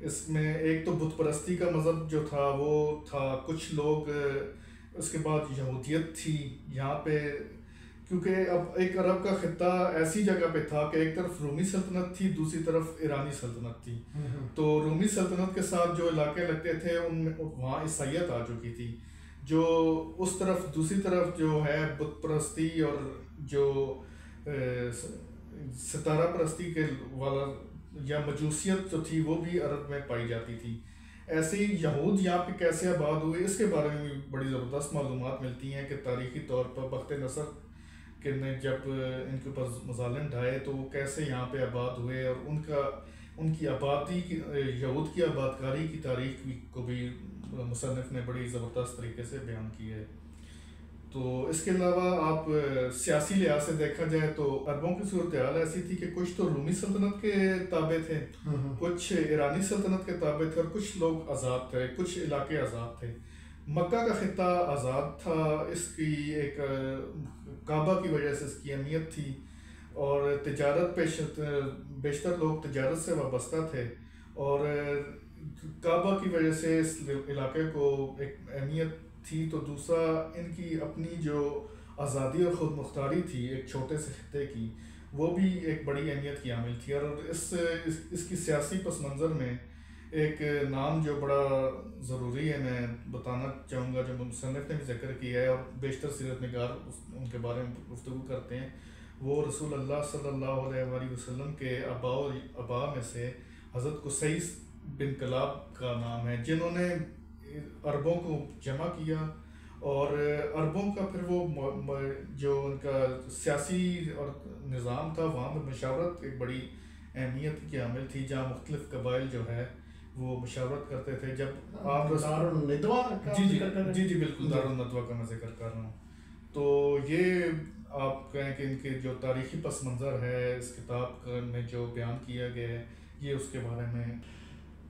اس میں ایک تو بت پرستی کا مذہب جو تھا وہ تھا، کچھ لوگ اس کے بعد یہودیت تھی یہاں پہ، کیونکہ اب ایک عرب کا خطہ ایسی جگہ پہ تھا کہ ایک طرف رومی سلطنت تھی، دوسری طرف ایرانی سلطنت تھی. تو رومی سلطنت کے ساتھ جو علاقے لگتے تھے ان میں وہاں عیسائیت آ چکی تھی، جو اس طرف دوسری طرف جو ہے بت پرستی اور جو ستارہ پرستی کے والا یا مجوسیت جو تھی وہ بھی عرب میں پائی جاتی تھی. ایسے ہی یہود یہاں پہ کیسے آباد ہوئے اس کے بارے میں بھی بڑی زبردست معلومات ملتی ہیں کہ تاریخی طور پر بخت نصر کہ نے جب ان کے اوپر مظالم ڈھائے تو وہ کیسے یہاں پہ آباد ہوئے، اور ان کی آبادی کی یہود کی آباد کاری کی تاریخ کو بھی مصنف نے بڑی زبردست طریقے سے بیان کی ہے. تو اس کے علاوہ آپ سیاسی لحاظ سے دیکھا جائے تو عربوں کی صورتحال ایسی تھی کہ کچھ تو رومی سلطنت کے تابع تھے، کچھ ایرانی سلطنت کے تابع تھے، اور کچھ لوگ آزاد تھے، کچھ علاقے آزاد تھے. مکہ کا خطہ آزاد تھا، اس کی ایک کعبہ کی وجہ سے اس کی اہمیت تھی، اور تجارت بیشتر لوگ تجارت سے وابستہ تھے، اور کعبہ کی وجہ سے اس علاقے کو ایک اہمیت تھی. تو دوسرا ان کی اپنی جو آزادی اور خود مختاری تھی ایک چھوٹے سے خطے کی، وہ بھی ایک بڑی اہمیت کی حامل تھی. اور اس کی سیاسی پس منظر میں ایک نام جو بڑا ضروری ہے میں بتانا چاہوں گا، جو مصنف نے بھی ذکر کیا ہے اور بیشتر سیرت نگار ان کے بارے میں گفتگو کرتے ہیں، وہ رسول اللہ صلی اللہ علیہ وآلہ وسلم کے آبا میں سے حضرت قصی بن کلاب کا نام ہے، جنہوں نے عربوں کو جمع کیا، اور عربوں کا پھر وہ جو ان کا سیاسی اور نظام تھا وہاں پہ مشاورت ایک بڑی اہمیت کی حامل تھی، جہاں مختلف قبائل جو ہے وہ مشاورت کرتے تھے. جب آپ جی بالکل دار الندوہ کا میں ذکر کر رہا ہوں. تو یہ آپ کہیں کہ ان کے جو تاریخی پس منظر ہے اس کتاب میں جو بیان کیا گیا ہے یہ اس کے بارے میں.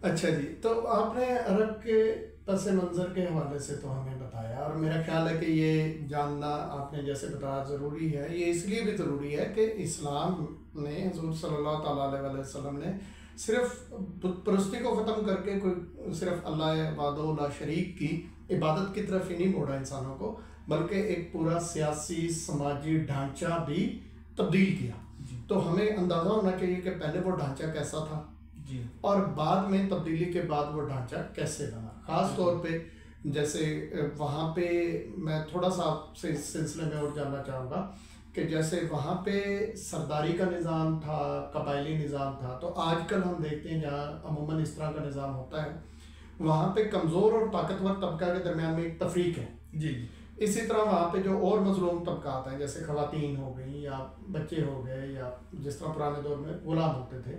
اچھا جی، تو آپ نے عرب کے پس منظر کے حوالے سے تو ہمیں بتایا، اور میرا خیال ہے کہ یہ جاننا آپ نے جیسے بتایا ضروری ہے. یہ اس لیے بھی ضروری ہے کہ اسلام نے، حضور صلی اللہ تعالیٰ علیہ وسلم نے صرف بت پرستی کو ختم کر کے کوئی صرف اللہ وحدہ لا شریک کی عبادت کی طرف ہی نہیں موڑا انسانوں کو، بلکہ ایک پورا سیاسی سماجی ڈھانچہ بھی تبدیل کیا. تو ہمیں اندازہ ہونا چاہیے کہ پہلے وہ ڈھانچہ کیسا تھا اور بعد میں تبدیلی کے بعد وہ ڈھانچہ کیسے بنا. خاص طور پہ جیسے وہاں پہ میں تھوڑا سا آپ سے اس سلسلے میں اور جاننا چاہوں گا کہ جیسے وہاں پہ سرداری کا نظام تھا، قبائلی نظام تھا، تو آج کل ہم دیکھتے ہیں جہاں عموماً اس طرح کا نظام ہوتا ہے وہاں پہ کمزور اور طاقتور طبقہ کے درمیان میں ایک تفریق ہے. اسی طرح وہاں پہ جو اور مظلوم طبقات ہیں جیسے خواتین ہو گئیں یا بچے ہو گئے یا جس طرح پرانے دور میں غلام ہوتے تھے،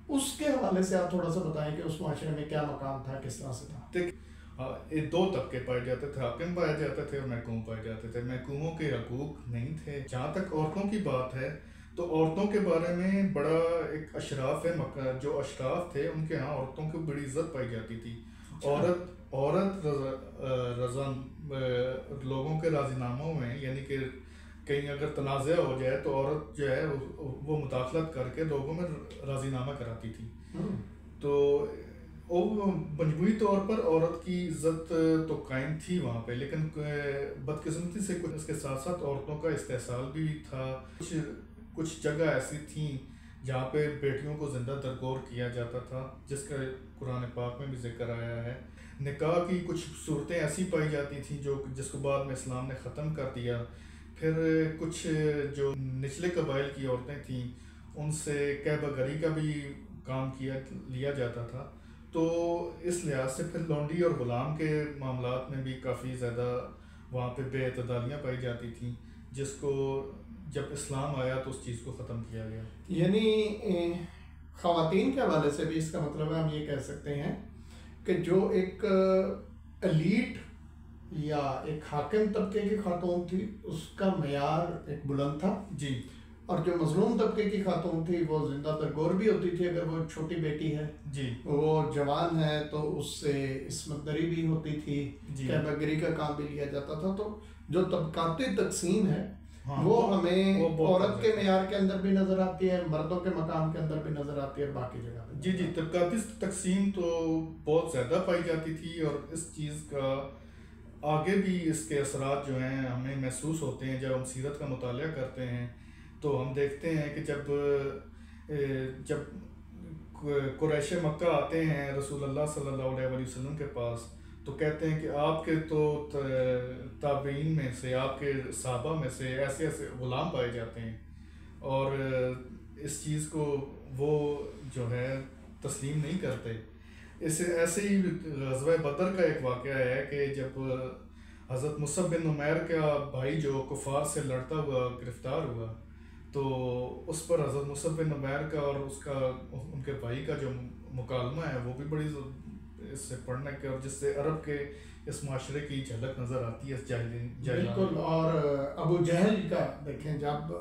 اس کے حوالے سے آپ تھوڑا سا بتائیں کہ اس معاشرے میں کیا مقام تھا، کس طرح سے تھا. دو طبقے پائے جاتے تھے، حاکم پائے جاتے تھے اور محکوم پائے جاتے تھے. محکوموں کے حقوق نہیں تھے. جہاں تک عورتوں کی بات ہے تو عورتوں کے بارے میں بڑا ایک اشراف ہے، جو اشراف تھے ان کے ہاں عورتوں کی بڑی عزت پائی جاتی تھی. عورت لوگوں کے راضی ناموں میں، یعنی کہ کہیں اگر تنازع ہو جائے تو عورت جو ہے وہ مداخلت کر کے لوگوں میں راضی نامہ کراتی تھی. تو مجموعی طور پر عورت کی عزت تو قائم تھی وہاں پہ، لیکن بدقسمتی سے اس کے ساتھ ساتھ عورتوں کا استحصال بھی تھا. کچھ جگہ ایسی تھیں جہاں پہ بیٹیوں کو زندہ درگور کیا جاتا تھا، جس کا قرآن پاک میں بھی ذکر آیا ہے. نکاح کی کچھ صورتیں ایسی پائی جاتی تھیں جس کو بعد میں اسلام نے ختم کر دیا. پھر کچھ جو نچلے قبائل کی عورتیں تھیں ان سے قہبہ گری کا بھی کام لیا جاتا تھا. تو اس لحاظ سے پھر لونڈی اور غلام کے معاملات میں بھی کافی زیادہ وہاں پہ بے اعتدالیاں پائی جاتی تھیں، جس کو جب اسلام آیا تو اس چیز کو ختم کیا گیا. یعنی خواتین کے حوالے سے بھی اس کا مطلب ہے ہم یہ کہہ سکتے ہیں کہ جو ایک ایلیٹ یا ایک حاکم طبقے کی خاتون تھی اس کا معیار ایک بلند تھا جی، اور جو مظلوم طبقے کی خاتون تھی وہ زندہ درگور بھی ہوتی تھی. اگر وہ چھوٹی بیٹی ہے جی، وہ جوان ہے تو اس سے عصمت دری بھی ہوتی تھی، قہبہ گری کا کام بھی لیا جاتا تھا. تو جو طبقاتی تقسیم ہے ہاں وہ ہمیں وہ بہت عورت کے معیار کے اندر بھی نظر آتی ہے، مردوں کے مقام کے اندر بھی نظر آتی ہے، اور باقی جگہ پہ جی طبقاتی تقسیم تو بہت زیادہ پائی جاتی تھی، اور اس چیز کا آگے بھی اس کے اثرات جو ہیں ہمیں محسوس ہوتے ہیں جب ہم سیرت کا مطالعہ کرتے ہیں. تو ہم دیکھتے ہیں کہ جب قریش مکہ آتے ہیں رسول اللہ صلی اللہ علیہ وسلم کے پاس، تو کہتے ہیں کہ آپ کے تو تابعین میں سے، آپ کے صحابہ میں سے ایسے ایسے غلام پائے جاتے ہیں، اور اس چیز کو وہ جو ہے تسلیم نہیں کرتے. ایسے ہی غزوہ بدر کا ایک واقعہ ہے کہ جب حضرت مصعب بن عمیر کا بھائی جو کفار سے لڑتا ہوا گرفتار ہوا، تو اس پر حضرت مصعب بن عمیر کا اور ان کے بھائی کا جو مکالمہ ہے وہ بھی بڑی اس سے پڑھنے کے، اور جس سے عرب کے اس معاشرے کی جھلک نظر آتی ہے اس بالکل. اور ابو جہل کا دیکھیں، جب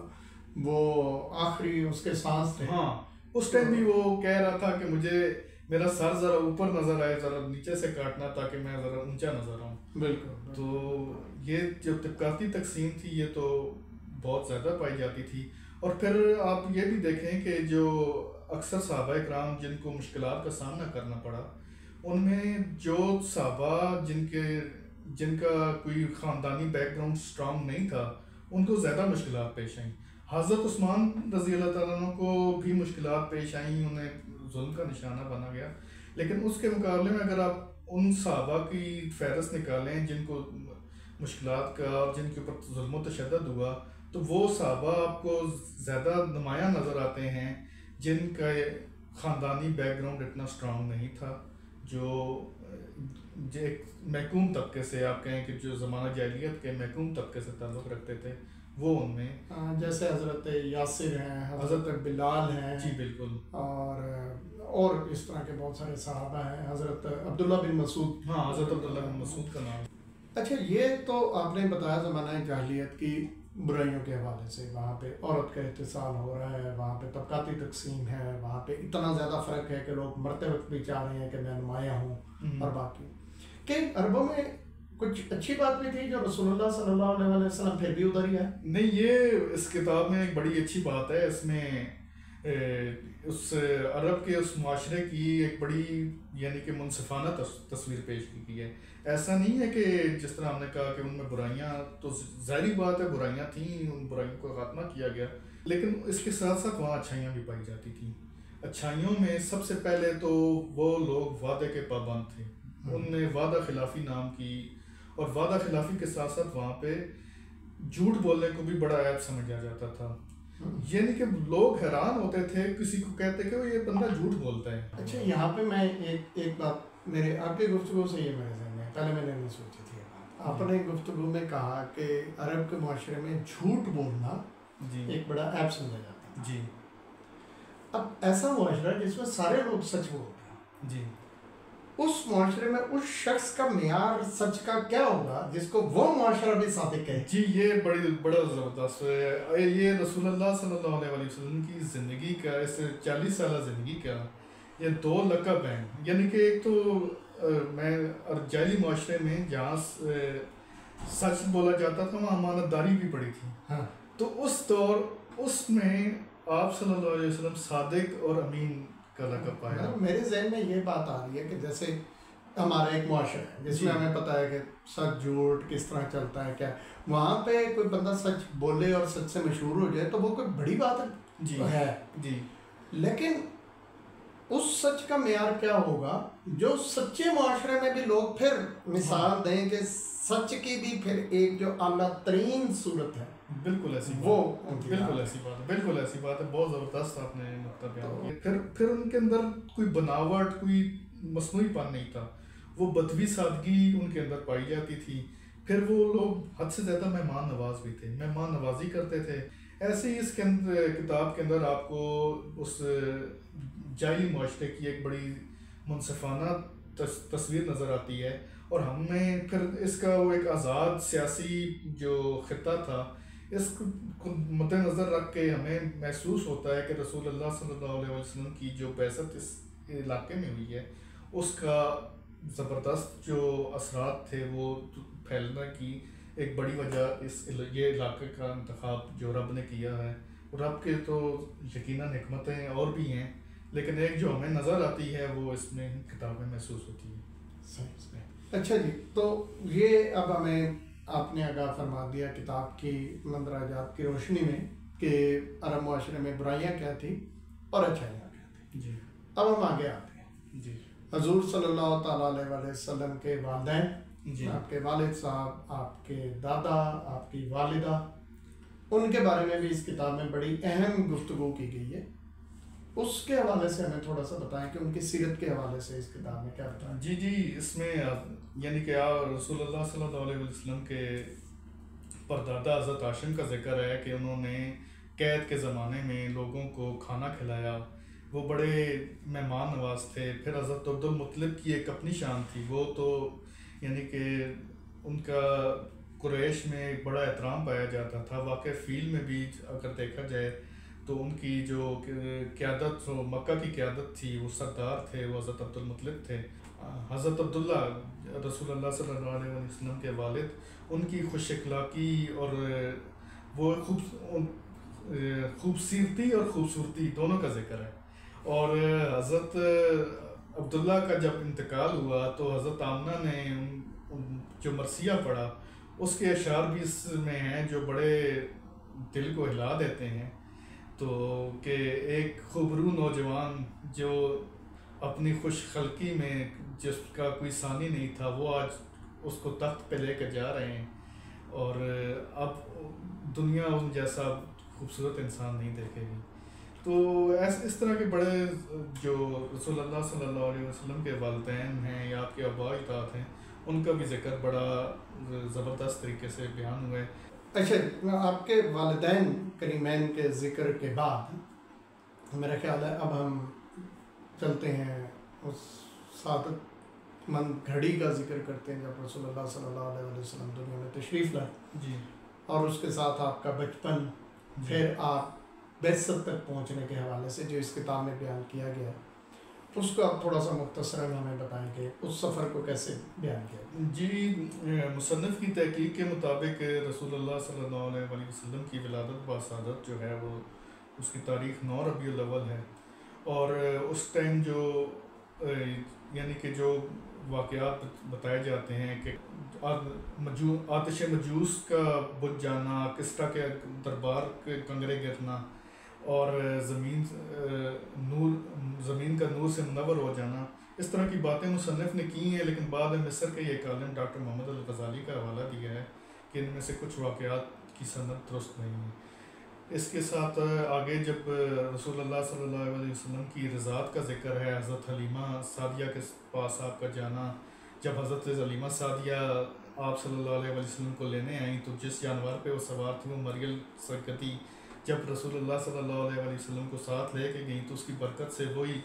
وہ آخری اس کے سانس تھے، ہاں اس ٹائم بھی وہ کہہ رہا تھا کہ مجھے میرا سر ذرا اوپر نظر آئے، ذرا نیچے سے کاٹنا تاکہ میں ذرا اونچا نظر آؤں. بالکل. تو یہ جو طبقاتی تقسیم تھی یہ تو بہت زیادہ پائی جاتی تھی. اور پھر آپ یہ بھی دیکھیں کہ جو اکثر صحابہ کرام جن کو مشکلات کا سامنا کرنا پڑا، ان میں جو صحابہ جن کا کوئی خاندانی بیک گراؤنڈ اسٹرانگ نہیں تھا، ان کو زیادہ مشکلات پیش آئیں. حضرت عثمان رضی اللہ تعالیٰ عنہ کو بھی مشکلات پیش آئیں، انہیں ظلم کا نشانہ بنا گیا. لیکن اس کے مقابلے میں اگر آپ ان صحابہ کی فہرست نکالیں جن کو مشکلات کا اور جن کے اوپر ظلم و تشدد ہوا، تو وہ صحابہ آپ کو زیادہ نمایاں نظر آتے ہیں جن کا خاندانی بیک گراؤنڈ اتنا اسٹرانگ نہیں تھا، جو ایک محکوم طبقے سے، آپ کہیں کہ جو زمانہ جاہلیت کے محکوم طبقے سے تعلق رکھتے تھے، وہ ان میں جیسے حضرت یاسر ہیں، حضرت بلال ہیں. جی بالکل. اور اس طرح کے بہت سارے صحابہ ہیں. حضرت عبداللہ بن مسعود. ہاں حضرت عبداللہ بن مسعود کا نام. اچھا، یہ تو آپ نے بتایا زمانہ جاہلیت کی برائیوں کے حوالے سے، وہاں پہ عورت کا اتصال ہو رہا ہے، وہاں پہ طبقاتی تقسیم ہے، وہاں پہ اتنا زیادہ فرق ہے کہ لوگ مرتے وقت بھی چاہ رہے ہیں کہ میں نمایاں ہوں. اور باقی کہ عربوں میں کچھ اچھی بات بھی تھی جو رسول اللہ صلی اللہ علیہ وسلم پھر بھی ادھر ہی ہے. نہیں، یہ اس کتاب میں ایک بڑی اچھی بات ہے. اس میں اس عرب کے اس معاشرے کی ایک بڑی یعنی کہ منصفانہ تصویر پیش کی ہے. ایسا نہیں ہے کہ جس طرح ہم نے کہا کہ ان میں برائیاں، تو ظاہری بات ہے برائیاں تھیں، ان برائیوں کو خاتمہ کیا گیا، لیکن اس کے ساتھ ساتھ وہاں اچھائیاں بھی پائی جاتی تھیں. اچھائیوں میں سب سے پہلے تو وہ لوگ وعدے کے پابند تھے. ان نے وعدہ خلافی نام کی، اور وعدہ خلافی کے ساتھ ساتھ وہاں پہ جھوٹ بولنے کو بھی بڑا عیب سمجھا جاتا تھا. یعنی کہ لوگ حیران ہوتے تھے کسی کو کہتے کہ وہ یہ بندہ جھوٹ بولتا ہے. اچھا، یہاں پہ میں ایک بات میرے آپ کی گفتگو سے یہ میرے ذہن میں، پہلے میں نے نہیں سوچی تھی. آپ نے گفتگو میں کہا کہ عرب کے معاشرے میں جھوٹ بولنا ایک بڑا عیب سمجھا جاتا ہے. جی. اب ایسا معاشرہ جس میں سارے لوگ سچ بولتے ہیں، جی، اس معاشرے میں اس شخص کا معیار سچ کا کیا ہوگا جس کو وہ معاشرہ بھی صادق ہے؟ جی، یہ بڑا زبردست ہے. یہ رسول اللہ صلی اللہ علیہ وسلم کی زندگی کا، اس 40 سالہ زندگی کا یہ 2 لقب ہیں. یعنی کہ ایک تو میں جاہلی معاشرے میں جہاں سچ بولا جاتا تھا وہاں امانت داری بھی پڑی تھی. تو اس میں آپ صلی اللہ علیہ وسلم صادق اور امین کا لقب پایا. میرے ذہن میں یہ بات آ رہی ہے کہ جیسے ہمارا ایک معاشرہ ہے جس میں ہمیں پتہ ہے کہ سچ جھوٹ کس طرح چلتا ہے، کیا وہاں پہ کوئی بندہ سچ بولے اور سچ سے مشہور ہو جائے تو وہ کوئی بڑی بات ہے. جی. لیکن اس سچ کا معیار کیا ہوگا جو سچے معاشرے میں بھی لوگ پھر مثال دیں کہ سچ کی بھی پھر ایک جو اعلیٰ ترین صورت ہے. بالکل ایسی بات ہے. بہت زبردست آپ نے نقطہ بیان کیا. پھر ان کے اندر کوئی بناوٹ، کوئی مصنوعی پن نہیں تھا. وہ بدوی سادگی ان کے اندر پائی جاتی تھی. پھر وہ لوگ حد سے زیادہ مہمان نواز بھی تھے، مہمان نوازی کرتے تھے. ایسے ہی اس کے اندر کتاب کے اندر آپ کو اس جاہلی معاشرے کی ایک بڑی منصفانہ تصویر نظر آتی ہے. اور ہم نے پھر اس کا وہ ایک آزاد سیاسی جو خطہ تھا، اس کو مد نظر رکھ کے ہمیں محسوس ہوتا ہے کہ رسول اللہ صلی اللہ علیہ وسلم کی جو بعثت اس علاقے میں ہوئی ہے اس کا زبردست جو اثرات تھے وہ پھیلنے کی ایک بڑی وجہ یہ علاقے کا انتخاب جو رب نے کیا ہے، رب کے تو یقیناً حکمتیں اور بھی ہیں، لیکن ایک جو ہمیں نظر آتی ہے وہ اس میں کتاب میں محسوس ہوتی ہے۔ صحیح صحیح۔ اچھا جی، تو یہ اب ہمیں آپ نے آگاہ فرما دیا کتاب کی مندرجات کی روشنی میں کہ عرب معاشرے میں برائیاں کیا تھیں اور اچھائیاں کیا تھیں۔ جی، اب ہم آگے آتے ہیں۔ جی، حضور صلی اللہ تعالیٰ علیہ وآلہ وسلم کے والدین، جی، آپ کے والد صاحب، آپ کے دادا، آپ کی والدہ، ان کے بارے میں بھی اس کتاب میں بڑی اہم گفتگو کی گئی ہے۔ اس کے حوالے سے ہمیں تھوڑا سا بتائیں کہ ان کی سیرت کے حوالے سے اس کتاب میں کیا بتائیں۔ جی، جی، اس میں یعنی کہ رسول اللہ صلی اللہ علیہ وسلم کے پردادا حضرت ہاشم کا ذکر ہے کہ انہوں نے قید کے زمانے میں لوگوں کو کھانا کھلایا، وہ بڑے مہمان نواز تھے۔ پھر حضرت عبد المطلب کی ایک اپنی شان تھی، وہ تو یعنی کہ ان کا قریش میں ایک بڑا احترام پایا جاتا تھا۔ واقع فیل میں بھی اگر دیکھا جائے تو ان کی جو قیادت، مکہ کی قیادت تھی، وہ سردار تھے، وہ حضرت عبد المطلب تھے۔ حضرت عبداللہ رسول اللہ صلی اللہ علیہ وسلم کے والد، ان کی خوش اخلاقی اور وہ خوبصورتی اور خوبصورتی دونوں کا ذکر ہے۔ اور حضرت عبداللہ کا جب انتقال ہوا تو حضرت آمنہ نے جو مرثیہ پڑھا، اس کے اشعار بھی اس میں ہیں جو بڑے دل کو ہلا دیتے ہیں۔ تو کہ ایک خوبرو نوجوان جو اپنی خوش خلقی میں جس کا کوئی ثانی نہیں تھا، وہ آج اس کو تخت پہ لے کے جا رہے ہیں، اور اب دنیا ان جیسا خوبصورت انسان نہیں دیکھے گی۔ تو اس طرح کے بڑے جو رسول اللہ صلی اللہ علیہ وسلم کے والدین ہیں یا آپ کے آباء اجداد ہیں، ان کا بھی ذکر بڑا زبردست طریقے سے بیان ہوا ہے۔ اچھا، آپ کے والدین کریمین کے ذکر کے بعد میرا خیال ہے اب ہم چلتے ہیں اس سعادت مند گھڑی کا ذکر کرتے ہیں جب رسول اللہ صلی اللہ علیہ وسلم دنیا میں تشریف لائے، جی، اور اس کے ساتھ آپ کا بچپن، جی، پھر آپ بعثت تک پہنچنے کے حوالے سے جو اس کتاب میں بیان کیا گیا ہے، اس کو آپ تھوڑا سا مختصراً ہمیں بتائیں کہ اس سفر کو کیسے بیان کیا گیا۔ جی، مصنف کی تحقیق کے مطابق رسول اللہ صلی اللہ علیہ وسلم کی ولادت باسعادت جو ہے وہ اس کی تاریخ 9 ربیع الاول ہے، اور اس ٹائم جو یعنی کہ جو واقعات بتائے جاتے ہیں کہ آتش مجوس کا بجھ جانا، کسریٰ کے دربار کے کنگرے گرنا، اور زمین کا نور سے منور ہو جانا، اس طرح کی باتیں مصنف نے کی ہیں، لیکن بعد میں مصر کے ایک عالم ڈاکٹر محمد الغزالی کا حوالہ دیا ہے کہ ان میں سے کچھ واقعات کی سند درست نہیں ہے۔ اس کے ساتھ آگے جب رسول اللہ صلی اللہ علیہ وسلم کی رضاعت کا ذکر ہے، حضرت حلیمہ سعدیہ کے پاس آپ کا جانا، جب حضرت حلیمہ سعدیہ آپ صلی اللہ علیہ وسلم کو لینے آئیں تو جس جانور پہ وہ سوار تھی وہ مریل سرکتی، جب رسول اللہ صلی اللہ علیہ وسلم کو ساتھ لے کے گئیں تو اس کی برکت سے وہی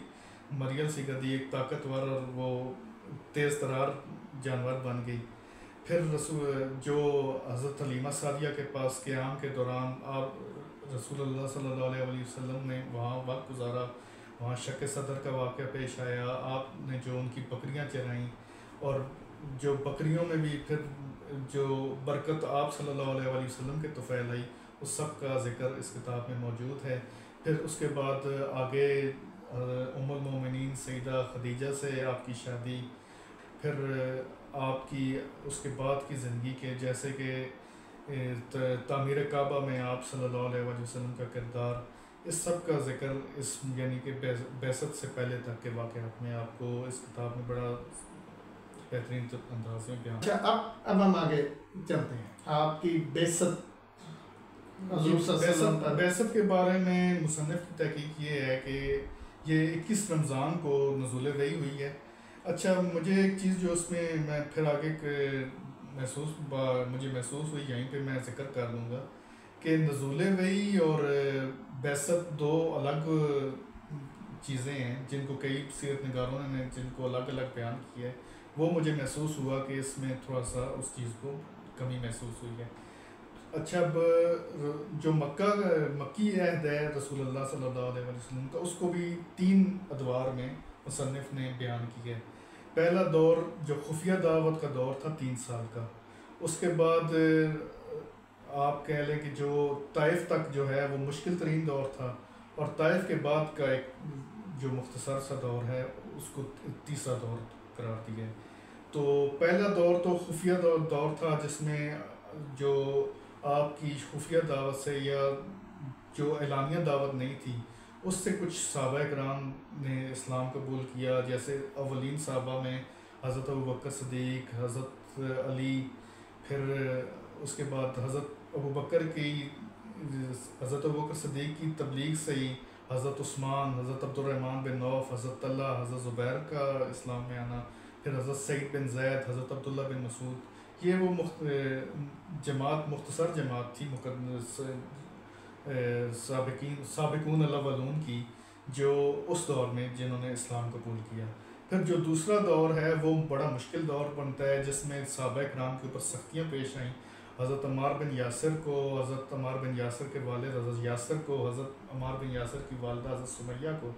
مریل سی گدی ایک طاقتور اور وہ تیز ترار جانور بن گئی۔ پھر جو حضرت حلیمہ سعدیہ کے پاس قیام کے دوران آپ رسول اللہ صلی اللہ علیہ وسلم نے وہاں وقت گزارا، وہاں شق صدر کا واقعہ پیش آیا، آپ نے جو ان کی بکریاں چرائیں، اور جو بکریوں میں بھی پھر جو برکت آپ صلی اللہ علیہ وسلم کے طفیل آئی، اس سب کا ذکر اس کتاب میں موجود ہے۔ پھر اس کے بعد آگے ام المومنین سیدہ خدیجہ سے آپ کی شادی، پھر آپ کی اس کے بعد کی زندگی کے جیسے کہ تعمیر کعبہ میں آپ صلی اللہ علیہ وسلم کا کردار، اس سب کا ذکر اس یعنی کہ بعثت سے پہلے تک کے واقعات میں آپ کو اس کتاب میں بڑا بہترین انداز میں بیان۔ اچھا، اب ہم آگے چلتے ہیں، آپ کی بعثت حضور صلی اللہ علیہ وسلم پر۔ بعثت کے بارے میں مصنف کی تحقیق یہ ہے کہ یہ 21 رمضان کو نزول وحی ہوئی ہے۔ اچھا، مجھے ایک چیز جو اس میں پھر آگے مجھے محسوس ہوئی، یہیں پہ میں ذکر کر لوں گا کہ نزول وحی اور بعثت دو الگ چیزیں ہیں جن کو کئی سیرت نگاروں نے جن کو الگ الگ بیان کیا ہے۔ وہ مجھے محسوس ہوا کہ اس میں تھوڑا سا اس چیز کو کمی محسوس ہوئی ہے۔ اچھا، اب جو مکی عہد ہے رسول اللہ صلی اللہ علیہ وسلم کا، اس کو بھی 3 ادوار میں مصنف نے بیان کیا ہے۔ پہلا دور جو خفیہ دعوت کا دور تھا 3 سال کا، اس کے بعد آپ کہہ لیں کہ جو طائف تک جو ہے وہ مشکل ترین دور تھا، اور طائف کے بعد کا ایک جو مختصر سا دور ہے اس کو تیسرا دور قرار دیا ہے۔ تو پہلا دور تو خفیہ دور تھا، جس میں جو آپ کی خفیہ دعوت سے یا جو اعلانیہ دعوت نہیں تھی اس سے کچھ صحابہ کرام نے اسلام قبول کیا، جیسے اولین صحابہ میں حضرت ابوبکر صدیق، حضرت علی، پھر اس کے بعد حضرت ابوبکر صدیق کی تبلیغ سے ہی حضرت عثمان، حضرت عبد الرحمن بن عوف، حضرت طلحہ، حضرت زبیر کا اسلام میں آنا، پھر حضرت سعید بن زید، حضرت عبداللہ بن مسعود، یہ وہ مختصر جماعت تھی سابقون الاولون کی، جو اس دور میں جنہوں نے اسلام قبول کیا۔ پھر جو دوسرا دور ہے وہ بڑا مشکل دور بنتا ہے، جس میں صحابہ کرام کے اوپر سختیاں پیش آئیں۔ حضرت عمار بن یاسر کو، حضرت عمار بن یاسر کے والد حضرت یاسر کو، حضرت عمار بن یاسر کی والدہ حضرت سمیہ کو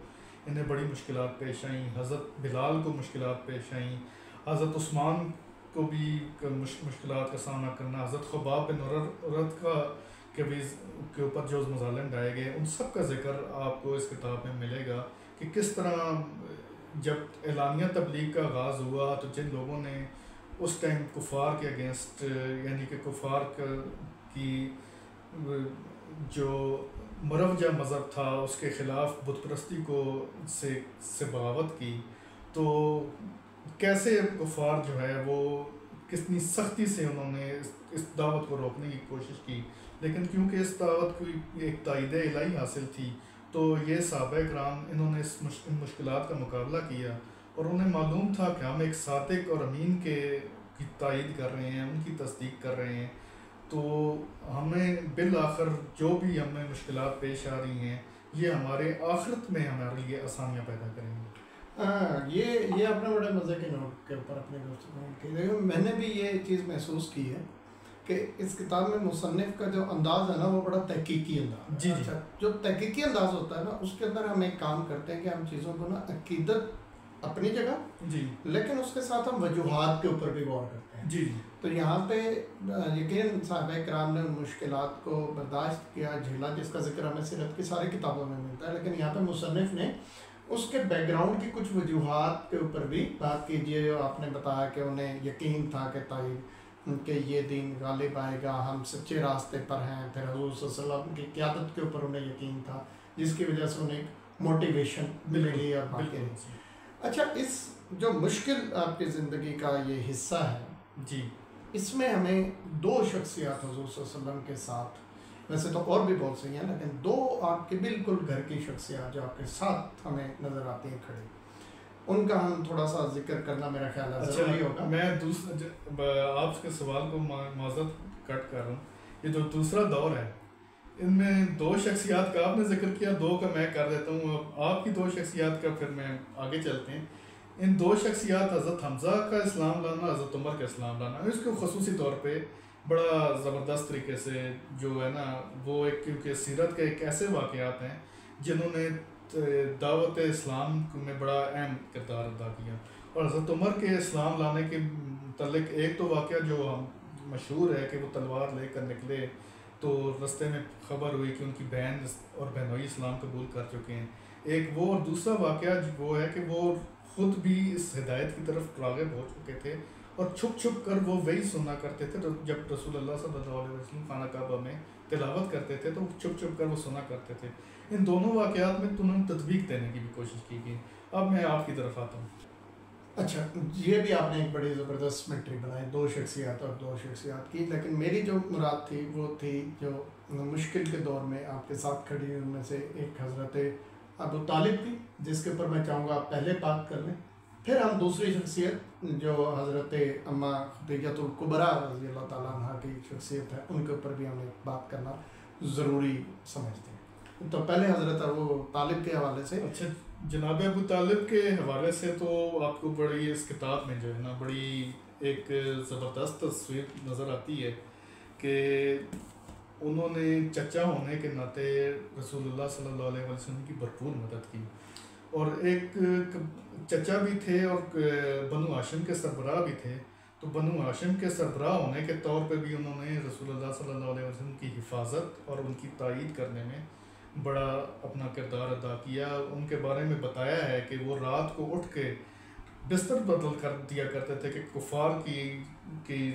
انہیں بڑی مشکلات پیش آئیں، حضرت بلال کو مشکلات پیش آئیں، حضرت عثمان کو بھی مشکلات کا سامنا کرنا، حضرت خباب بن عرد کے اوپر جو مظالم ڈائے گئے، ان سب کا ذکر آپ کو اس کتاب میں ملے گا کہ کس طرح جب اعلانیہ تبلیغ کا آغاز ہوا تو جن لوگوں نے اس ٹائم کفار کے اگینسٹ، یعنی کہ کفار کی جو مروجہ مذہب تھا اس کے خلاف بت پرستی سے بغاوت کی، تو کیسے کفار جو ہے وہ کتنی سختی سے انہوں نے اس دعوت کو روکنے کی کوشش کی، لیکن کیونکہ اس دعوت کو ایک تائید الہی حاصل تھی تو یہ صحابہ کرام انہوں نے ان مشکلات کا مقابلہ کیا، اور انہیں معلوم تھا کہ ہم ایک صادق اور امین کی تائید کر رہے ہیں، ان کی تصدیق کر رہے ہیں، تو ہمیں بالآخر جو بھی ہمیں مشکلات پیش آ رہی ہیں یہ ہمارے آخرت میں ہمارے لیے آسانیاں پیدا کریں گے۔ یہ آپ نے بڑے مزے کے نوٹ کے اوپر اپنے دوستوں میں نے بھی یہ چیز محسوس کی ہے کہ اس کتاب میں مصنف کا جو انداز ہے نا وہ بڑا تحقیقی انداز جی اچھا، جو تحقیقی انداز ہوتا ہے نا اس کے اندر ہم ایک کام کرتے ہیں کہ ہم چیزوں کو نا عقیدت اپنی جگہ جی، لیکن اس کے ساتھ ہم وجوہات کے اوپر بھی غور کرتے ہیں۔ جی تو یہاں پہ یقین صحابہ کرام نے ان مشکلات کو برداشت کیا، جھیلا، جس کا ذکر ہمیں سیرت کی ساری کتابوں میں ملتا ہے، لیکن یہاں پہ مصنف نے اس کے بیک گراؤنڈ کی کچھ وجوہات کے اوپر بھی بات کیجیے۔ آپ نے بتایا کہ انہیں یقین تھا کہ یہ دین غالب آئے گا، ہم سچے راستے پر ہیں، پھر حضور صلی اللہ علیہ وسلم کی قیادت کے اوپر انہیں یقین تھا، جس کی وجہ سے انہیں ایک موٹیویشن ملی اور باقی۔ اچھا، اس جو مشکل آپ کی زندگی کا یہ حصہ ہے جی، اس میں ہمیں دو شخصیات حضور صلی اللہ علیہ وسلم کے ساتھ، ویسے تو اور بھی بہت سی ہیں لیکن دو آپ کے بالکل گھر کی شخصیات جو آپ کے ساتھ ہمیں نظر آتی ہیں کھڑی، ان کا ہم تھوڑا سا ذکر کرنا میرا خیال ہے ضروری ہوگا۔ میں آپ کے سوال کو معذرت کٹ کر رہا ہوں، یہ جو دوسرا دور ہے ان میں دو شخصیات کا آپ نے ذکر کیا، دو کا میں کر دیتا ہوں، آپ کی دو شخصیات کا پھر میں آگے چلتے ہیں۔ ان دو شخصیات حضرت حمزہ کا اسلام لانا، حضرت عمر کا اسلام لانا، اس کو خصوصی طور پہ بڑا زبردست طریقے سے جو ہے نا وہ ایک، کیونکہ سیرت کے ایک ایسے واقعات ہیں جنہوں نے دعوت اسلام میں بڑا اہم کردار ادا کیا، اور حضرت عمر کے اسلام لانے کے متعلق ایک تو واقعہ جو مشہور ہے کہ وہ تلوار لے کر نکلے تو رستے میں خبر ہوئی کہ ان کی بہن اور بہنوئی اسلام قبول کر چکے ہیں، ایک وہ، اور دوسرا واقعہ وہ ہے کہ وہ خود بھی اس ہدایت کی طرف راغب ہو چکے تھے اور چھپ چھپ کر وہ وہی سنا کرتے تھے، جب رسول اللہ صلی اللہ علیہ وسلم خانہ کعبہ میں تلاوت کرتے تھے تو چھپ چھپ کر وہ سنا کرتے تھے۔ ان دونوں واقعات میں انہوں نے تطبیق دینے کی بھی کوشش کی گئی۔ اب میں آپ کی طرف آتا ہوں۔ اچھا، یہ بھی آپ نے ایک بڑی زبردست سمیٹری بنائی، دو شخصیات اور دو شخصیات کی، لیکن میری جو مراد تھی وہ تھی جو مشکل کے دور میں آپ کے ساتھ کھڑی ان میں سے ایک حضرت ابو طالب کی، جس کے اوپر میں چاہوں گا آپ پہلے بات کر لیں، پھر ہم دوسری شخصیت جو حضرت اماں خدیجہ الکبریٰ رضی اللہ تعالیٰ عنہ کی شخصیت ہے ان کے اوپر بھی ہمیں بات کرنا ضروری سمجھتے ہیں۔ تو پہلے حضرت ابو طالب کے حوالے سے۔ اچھا، جناب ابو طالب کے حوالے سے تو آپ کو بڑی اس کتاب میں جو ہے نا بڑی ایک زبردست تصویر نظر آتی ہے کہ انہوں نے چچا ہونے کے ناطے رسول اللہ صلی اللہ علیہ وسلم کی بھرپور مدد کی، اور ایک چچا بھی تھے اور بنو ہاشم کے سربراہ بھی تھے، تو بنو ہاشم کے سربراہ ہونے کے طور پہ بھی انہوں نے رسول اللہ صلی اللہ علیہ وسلم کی حفاظت اور ان کی تائید کرنے میں بڑا اپنا کردار ادا کیا. ان کے بارے میں بتایا ہے کہ وہ رات کو اٹھ کے بستر بدل کر دیا کرتے تھے کہ کفار کی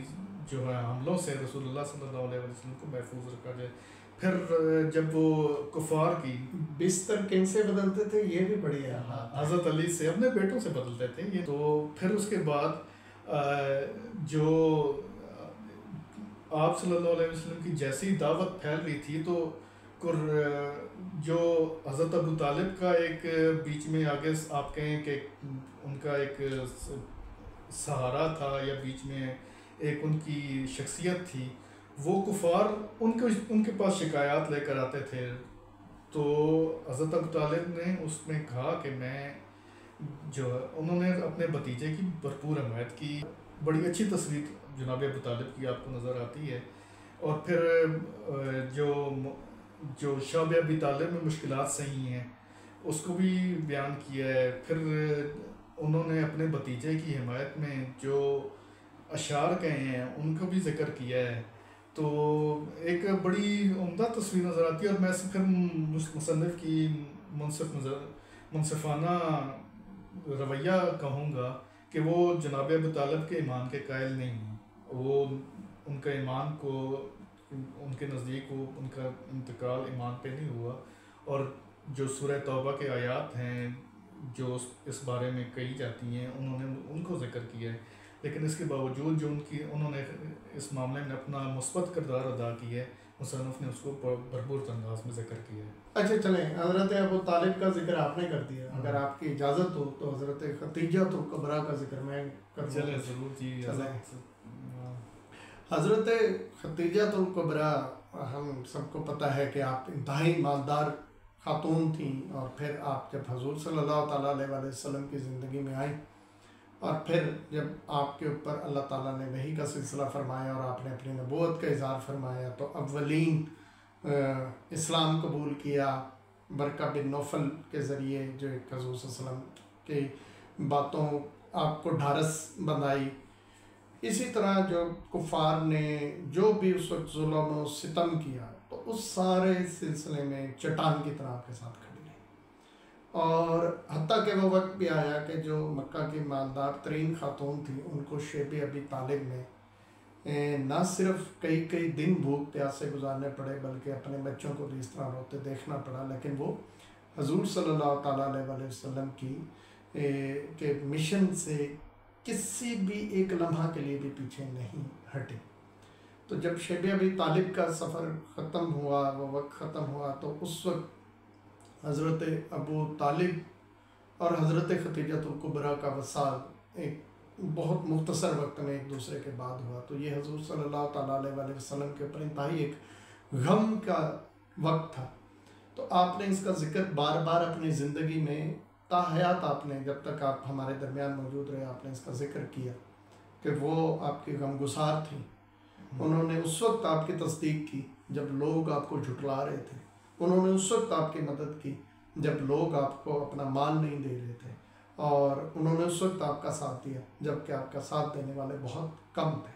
جو ہے حملوں سے رسول اللہ صلی اللہ علیہ وسلم کو محفوظ رکھا جائے. پھر جب وہ کفار کی بستر کن سے بدلتے تھے یہ بھی بڑی ہے. حضرت علی سے اپنے بیٹوں سے بدلتے تھے یہ. تو پھر اس کے بعد جو آپ صلی اللہ علیہ وسلم کی جیسی دعوت پھیل رہی تھی تو جو حضرت ابو طالب کا ایک بیچ میں آگے آپ کہیں کہ ان کا ایک سہارا تھا یا بیچ میں ایک ان کی شخصیت تھی, وہ کفار ان کے پاس شکایات لے کر آتے تھے. تو حضرت ابو طالب نے اس میں کہا کہ میں جو انہوں نے اپنے بھتیجے کی بھرپور حمایت کی. بڑی اچھی تصویر جناب ابو طالب کی آپ کو نظر آتی ہے. اور پھر جو شعب ابی طالب میں مشکلات صحیح ہیں اس کو بھی بیان کیا ہے. پھر انہوں نے اپنے بھتیجے کی حمایت میں جو اشعار کہے ہیں ان کو بھی ذکر کیا ہے. تو ایک بڑی عمدہ تصویر نظر آتی ہے. اور میں پھر مصنف کی منصفانہ رویہ کہوں گا کہ وہ جناب ابو طالب کے ایمان کے قائل نہیں ہیں. وہ ان کا ایمان کو ان کے نزدیک ان کا انتقال ایمان پہ نہیں ہوا. اور جو سورہ توبہ کے آیات ہیں جو اس بارے میں کہی جاتی ہیں انہوں نے ان کو ذکر کیا ہے. لیکن اس کے باوجود جو انہوں نے اس معاملے میں اپنا مثبت کردار ادا کیا ہے, مصنف نے اس کو بھرپور انداز میں ذکر کیا ہے. اچھا چلیں, حضرت ابو طالب کا ذکر آپ نے کر دیا, اگر آپ کی اجازت ہو تو حضرت خدیجہ الکبریٰ کا ذکر میں کر دوں. چلیں ضرور جی. حضرت خدیجہ الکبریٰ ہم سب کو پتہ ہے کہ آپ انتہائی مالدار خاتون تھیں, اور پھر آپ جب حضور صلی اللہ تعالیٰ علیہ وسلم کی زندگی میں آئیں اور پھر جب آپ کے اوپر اللہ تعالیٰ نے وحی کا سلسلہ فرمایا اور آپ نے اپنی نبوت کا اظہار فرمایا, تو اولین اسلام قبول کیا برقہ بن نوفل کے ذریعے, جو ایک حضور صلی اللہ علیہ وسلم کی باتوں آپ کو ڈھارس بندائی. اسی طرح جو کفار نے جو بھی اس وقت ظلم و ستم کیا تو اس سارے سلسلے میں چٹان کی طرح آپ کے ساتھ کھڑی رہی. اور حتیٰ کہ وہ وقت بھی آیا کہ جو مکہ کی مالدار ترین خاتون تھی ان کو شیب ابی طالب میں نہ صرف کئی دن بھوک پیاس سے گزارنے پڑے بلکہ اپنے بچوں کو بھی اس طرح روتے دیکھنا پڑا, لیکن وہ حضور صلی اللہ تعالیٰ علیہ وسلم کی کے مشن سے کسی بھی ایک لمحہ کے لیے بھی پیچھے نہیں ہٹے. تو جب شیب ابی طالب کا سفر ختم ہوا, وہ وقت ختم ہوا, تو اس وقت حضرت ابو طالب اور حضرت خدیجہ الکبریٰ کا وصال ایک بہت مختصر وقت میں ایک دوسرے کے بعد ہوا. تو یہ حضور صلی اللہ تعالیٰ علیہ وسلم کے اوپر انتہائی ایک غم کا وقت تھا. تو آپ نے اس کا ذکر بار بار اپنی زندگی میں تاحیات, آپ نے جب تک آپ ہمارے درمیان موجود رہے, آپ نے اس کا ذکر کیا کہ وہ آپ کی غمگسار تھیں. انہوں نے اس وقت آپ کی تصدیق کی جب لوگ آپ کو جھٹلا رہے تھے. انہوں نے اس وقت آپ کی مدد کی جب لوگ آپ کو اپنا مال نہیں دے رہے تھے. اور انہوں نے اس وقت آپ کا ساتھ دیا جب کہ آپ کا ساتھ دینے والے بہت کم تھے.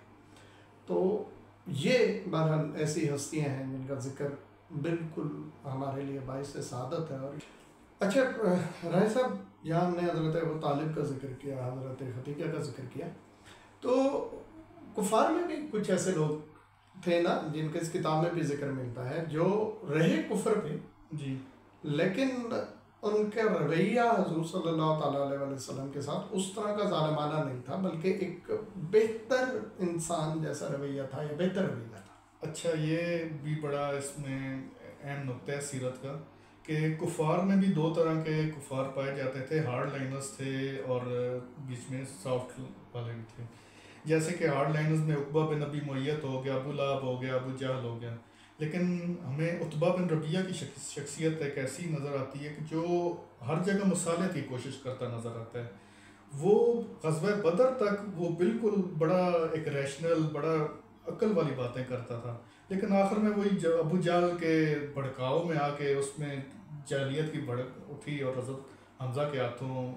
تو یہ بہرحال ایسی ہستیاں ہیں جن کا ذکر بالکل ہمارے لیے باعث سعادت ہے. اور اچھا رائے صاحب, یہاں ہم نے حضرت ابو طالب کا ذکر کیا, حضرت خدیجہ کا ذکر کیا, تو کفار میں بھی کچھ ایسے لوگ تھے نا جن کا اس کتاب میں بھی ذکر ملتا ہے جو رہے کفر پہ جی, لیکن ان کا رویہ حضور صلی اللہ تعالیٰ علیہ وسلم کے ساتھ اس طرح کا ظالمانہ نہیں تھا بلکہ ایک بہتر انسان جیسا رویہ تھا یا بہتر رویہ تھا. اچھا یہ بھی بڑا اس میں اہم نقطہ ہے سیرت کا کہ کفار میں بھی دو طرح کے کفار پائے جاتے تھے. ہارڈ لائنرز تھے اور بیچ میں سافٹ والے بھی تھے. جیسے کہ ہارڈ لائنرز میں عقبہ بن ابی معیط ہو گیا, ابو لہب ہو گیا, ابو جہل ہو گیا. لیکن ہمیں عتبہ بن ربیعہ کی شخصیت ایک ایسی نظر آتی ہے کہ جو ہر جگہ مصالحت کی کوشش کرتا نظر آتا ہے. وہ غزوہ بدر تک وہ بالکل بڑا ایک ریشنل, بڑا عقل والی باتیں کرتا تھا, لیکن آخر میں وہی ابو جہل کے بھڑکاؤ میں آ کے اس میں جاہلیت کی بھڑک اٹھی اور حضرت حمزہ کے ہاتھوں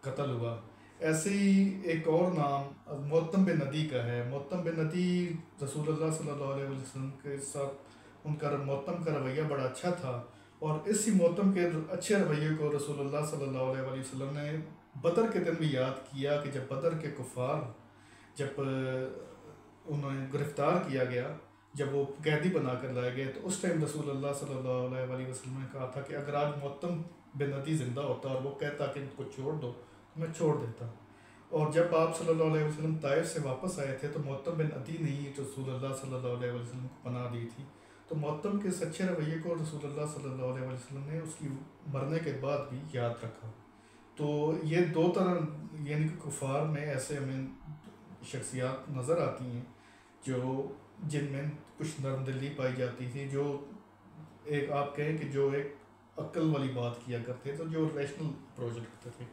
قتل ہوا. ایسے ہی ایک اور نام معتم بن ندی کا ہے. معتم بن ندی رسول اللہ صلی اللہ علیہ وسلم کے ساتھ ان کا معتم کا رویہ بڑا اچھا تھا, اور اسی معتم کے اچھے رویے کو رسول اللہ صلی اللہ علیہ وسلم نے بدر کے دن بھی یاد کیا کہ جب بدر کے کفار جب انہیں گرفتار کیا گیا, جب وہ قیدی بنا کر لائے گئے, تو اس ٹائم رسول اللہ صلی اللہ علیہ وسلم نے کہا تھا کہ اگر آج معتم بن ندی زندہ ہوتا اور وہ کہتا کہ ان کو چھوڑ دو تو میں چھوڑ دیتا. اور جب آپ صلی اللہ علیہ وسلم طائف سے واپس آئے تھے تو معتم بن ندی نے ہی رسول اللہ صلی اللہ علیہ وسلم کو پناہ دی تھی. تو معتم کے سچے رویے کو رسول اللہ صلی اللہ علیہ وسلم نے اس کی مرنے کے بعد بھی یاد رکھا. تو یہ دو طرح یعنی کہ کفار میں ایسے ہمیں شخصیات نظر آتی ہیں جو جن میں کچھ نرم دلی پائی جاتی تھی, جو ایک آپ کہیں کہ جو ایک عقل والی بات کیا کرتے تھے, جو ریشنل اپروچ رکھتے تھے.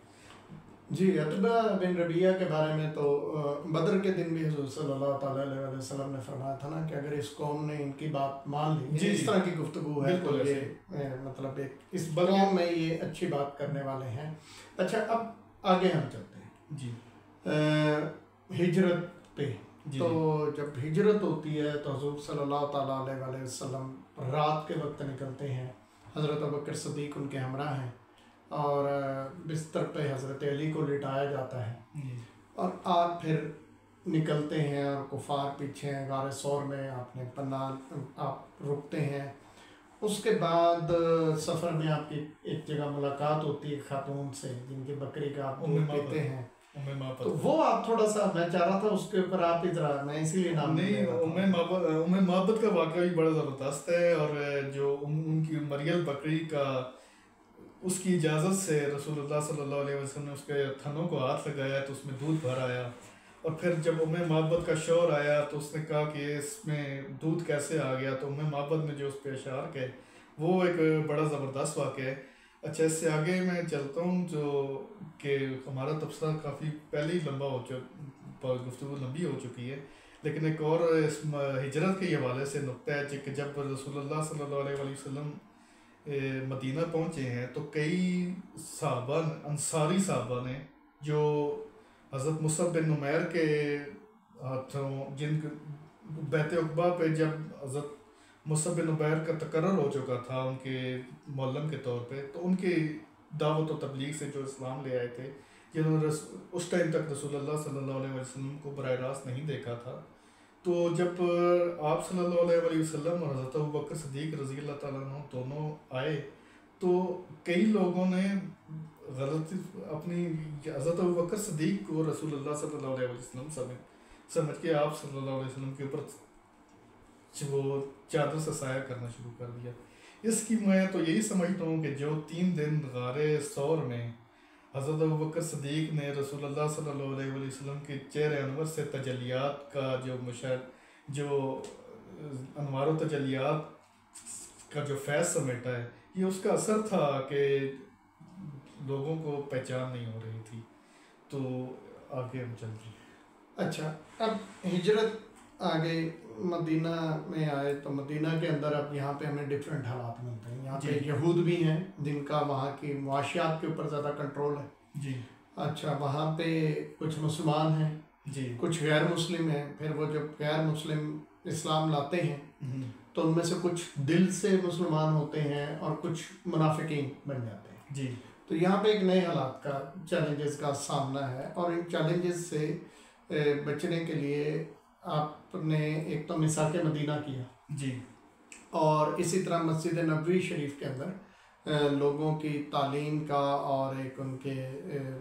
جی, عتبہ بن ربیعہ کے بارے میں تو بدر کے دن بھی حضور صلی اللہ تعالیٰ علیہ وسلم نے فرمایا تھا نا کہ اگر اس قوم نے ان کی بات مان لی, جی اس طرح کی گفتگو ہے تو یہ مطلب ایک اس قوم میں یہ اچھی بات کرنے والے ہیں. اچھا, اب آگے ہم چلتے ہیں جی ہجرت پہ. تو جب ہجرت ہوتی ہے تو حضور صلی اللہ تعالیٰ علیہ وسلم رات کے وقت نکلتے ہیں. حضرت ابوبکر صدیق ان کے ہمراہ ہیں اور بستر پہ حضرت علی کو لٹایا جاتا ہے, اور آپ پھر نکلتے ہیں اور کفار پیچھے ہیں. غار ثور میں آپ نے پناہ آپ رکتے ہیں. اس کے بعد سفر میں آپ کی ایک جگہ ملاقات ہوتی ہے خاتون سے جن کی بکری کا آپ دودھ پیتے ہیں, تو وہ آپ تھوڑا سا میں چاہ رہا تھا اس کے اوپر آپ ہی ذرا, میں اسی لیے نام نہیں, ام محبت کا واقعہ بھی بڑا زبردست ہے. اور جو ان کی مریل بکری کا اس کی اجازت سے رسول اللہ صلی اللہ علیہ وسلم نے اس کے تھنوں کو ہاتھ لگایا تو اس میں دودھ بھر آیا, اور پھر جب ام محبت کا شور آیا تو اس نے کہا کہ اس میں دودھ کیسے آ گیا, تو ام محبت نے جو اس پہ اشعار کہے وہ ایک بڑا زبردست واقعہ ہے. اچھا, اس سے آگے میں چلتا ہوں جو کہ ہمارا تبصرہ کافی پہلے ہی لمبا ہو گفتگو لمبی ہو چکی ہے, لیکن ایک اور اس ہجرت کے حوالے سے نقطہ ہے کہ جب رسول اللہ صلی اللہ علیہ وسلم مدینہ پہنچے ہیں تو کئی صحابہ انصاری صحابہ نے جو حضرت مصعب بن عمیر کے ہاتھوں جن بیت عقبہ پہ جب حضرت مصعب بن عمیر کا تقرر ہو چکا تھا ان کے معلم کے طور پہ, تو ان کی دعوت و تبلیغ سے جو اسلام لے آئے تھے, جنہوں نے اس ٹائم تک رسول اللہ صلی اللہ علیہ وسلم کو براہ راست نہیں دیکھا تھا, تو جب آپ صلی اللہ علیہ وسلم اور حضرت ابوبکر صدیق رضی اللہ تعالیٰ عنہ دونوں آئے تو کئی لوگوں نے غلط اپنی حضرت ابوبکر صدیق کو رسول اللہ صلی اللہ علیہ وسلم سمجھ کے آپ صلی اللہ علیہ وسلم کے اوپر وہ چادر سے سایہ کرنا شروع کر دیا. اس کی میں تو یہی سمجھتا ہوں کہ جو 3 دن غار ثور میں حضرت ابوبکر صدیق نے رسول اللہ صلی اللہ علیہ وسلم کے چہرے انور سے تجلیات کا جو انوار و تجلیات کا جو فیض سمیٹا ہے, یہ اس کا اثر تھا کہ لوگوں کو پہچان نہیں ہو رہی تھی. تو آگے ہم چلتے ہیں. اچھا, اب ہجرت آگے مدینہ میں آئے تو مدینہ کے اندر اب یہاں پہ ہمیں ڈفرینٹ حالات ملتے ہیں. یہاں پہ یہود بھی ہیں جن کا وہاں کی معاشیات کے اوپر زیادہ کنٹرول ہے. جی. اچھا, وہاں پہ کچھ مسلمان ہیں, جی, کچھ غیر مسلم ہیں. پھر وہ جب غیر مسلم اسلام لاتے ہیں تو ان میں سے کچھ دل سے مسلمان ہوتے ہیں اور کچھ منافقین بن جاتے ہیں. جی. تو یہاں پہ ایک نئے حالات کا چیلنجز کا سامنا ہے, اور ان چیلنجز سے بچنے کے لیے آپ نے ایک تو میثاق مدینہ کیا. جی. اور اسی طرح مسجد نبوی شریف کے اندر لوگوں کی تعلیم کا اور ایک ان کے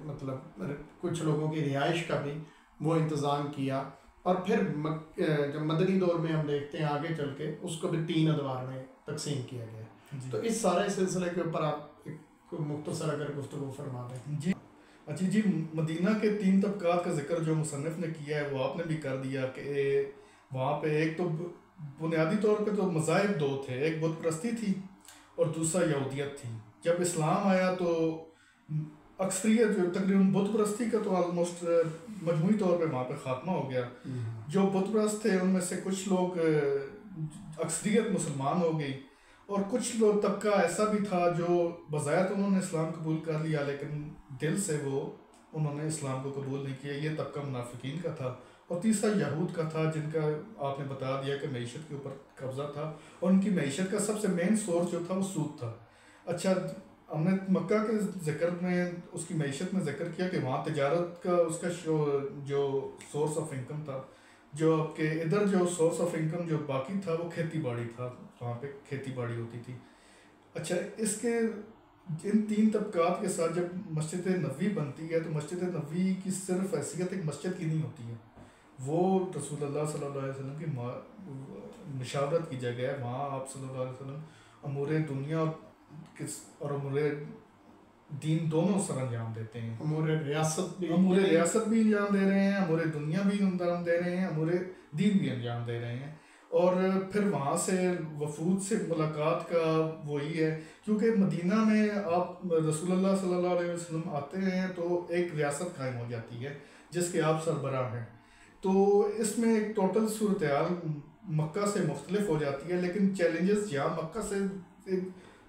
مطلب کچھ لوگوں کی رہائش کا بھی وہ انتظام کیا. اور پھر جب مدنی دور میں ہم دیکھتے ہیں آگے چل کے اس کو بھی 3 ادوار میں تقسیم کیا گیا. تو اس سارے سلسلے کے اوپر آپ ایک مختصر اگر گفتگو فرما دیں. جی. اچھا جی, مدینہ کے 3 طبقات کا ذکر جو مصنف نے کیا ہے وہ آپ نے بھی کر دیا کہ وہاں پہ ایک تو بنیادی طور پہ تو مذاہب 2 تھے, ایک بت پرستی تھی اور دوسرا یہودیت تھی. جب اسلام آیا تو اکثریت جو تقریباً بت پرستی کا تو آلموسٹ مجموعی طور پہ وہاں پہ خاتمہ ہو گیا. جو بت پرست تھے ان میں سے کچھ لوگ اکثریت مسلمان ہو گئی, اور کچھ لوگ طبقہ ایسا بھی تھا جو بظاہر انہوں نے اسلام قبول کر لیا لیکن دل سے وہ انہوں نے اسلام کو قبول نہیں کیا، یہ طبقہ منافقین کا تھا، اور تیسرا یہود کا تھا جن کا آپ نے بتا دیا کہ معیشت کے اوپر قبضہ تھا، اور ان کی معیشت کا سب سے مین سورس جو تھا وہ سود تھا۔ اچھا، ہم نے مکہ کے ذکر میں اس کی معیشت میں ذکر کیا کہ وہاں تجارت کا اس کا جو سورس آف انکم تھا، جو آپ کے ادھر جو سورس آف انکم جو باقی تھا وہ کھیتی باڑی تھا، وہاں پہ کھیتی باڑی ہوتی تھی۔ اچھا، اس کے ان تین طبقات کے ساتھ جب مسجد نبوی بنتی ہے تو مسجد نبوی کی صرف حیثیت ایک مسجد کی نہیں ہوتی ہے، وہ رسول اللہ صلی اللہ علیہ وسلم کی مشاورت کی جگہ ہے۔ وہاں آپ صلی اللہ علیہ وسلم امور دنیا اور امور دین دونوں سر انجام دیتے ہیں۔ امور ریاست بھی انجام دے رہے ہیں، امور دنیا بھی انجام دے رہے ہیں، امور دین بھی انجام دے رہے ہیں۔ اور پھر وہاں سے وفود سے ملاقات کا وہی ہے، کیونکہ مدینہ میں آپ رسول اللہ صلی اللہ علیہ وسلم آتے ہیں تو ایک ریاست قائم ہو جاتی ہے جس کے آپ سربراہ ہیں۔ تو اس میں ایک ٹوٹل صورتحال مکہ سے مختلف ہو جاتی ہے، لیکن چیلنجز یہاں مکہ سے ایک